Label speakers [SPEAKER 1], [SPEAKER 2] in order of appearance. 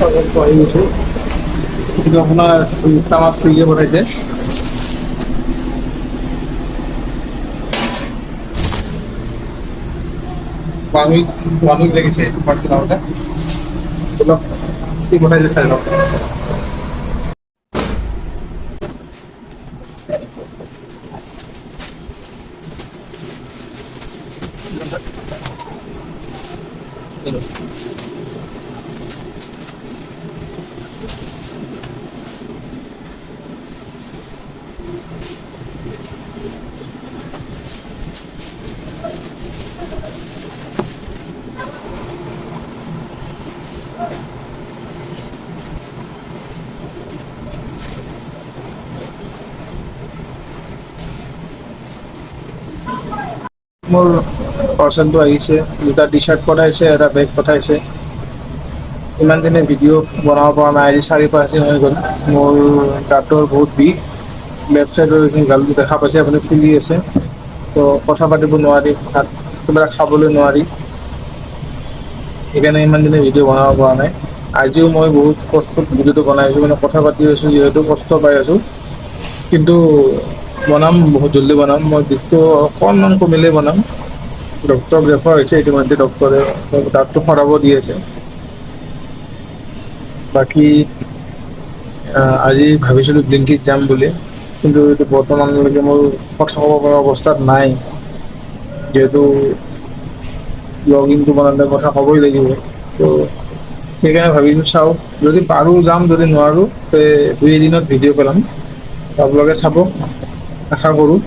[SPEAKER 1] হৈ গৈছোঁ কিন্তু আপোনাৰ ইনষ্টামাৰ্ট চুইগিয়ে পঠাইছে। ওৱান উইক লাগিছে এইটো পাৰ্চেল আহোঁতে। অলপ কি পঠাইছে চাই লওক। মোৰ পাৰ্চেলটো আহিছে, দুটা টি চাৰ্ট পঠাইছে, এটা বেগ পঠাইছে। ইমান দিনে ভিডিঅ' বনাব পৰা নাই, আজি 4-5 দিন হৈ গ'ল। মোৰ দাঁতৰ বহুত বিষ, লেফ্ট চাইডৰ এইখিনি গালটো দেখা পাইছে আপুনি, ফুলি আছে। তো কথা পাতিব নোৱাৰি, ভাত কিবা খাবলৈ নোৱাৰি, সেইকাৰণে ইমান দিনে ভিডিঅ' বনাব পৰা নাই। আজিও মই বহুত কষ্টত ভিডিঅ'টো বনাইছোঁ, মানে কথা পাতি আছোঁ যিহেতু কষ্ট পাই আছোঁ, কিন্তু বনাম, বহুত জলদি বনাম। মই বিষটো অকণমান কমিলেই বনাম। ডক্টৰক দেখুওৱা হৈছে ইতিমধ্যে, ডক্টৰে দাঁতটো সৰাব দি আছে। বাকী আজি ভাবিছিলোঁ ব্লিংকিত যাম বুলি, কিন্তু এইটো বৰ্তমানলৈকে মোৰ কথা ক'ব পৰা অৱস্থাত নাই, যিহেতু লগ ইনটো বনালে কথা ক'বই লাগিব। তো সেইকাৰণে ভাবিছোঁ চাওঁ, যদি পাৰোঁ যাম, যদি নোৱাৰোঁ তে 2 এদিনত ভিডিঅ' পেলাম, আপোনালোকে চাব, আশা কৰোঁ।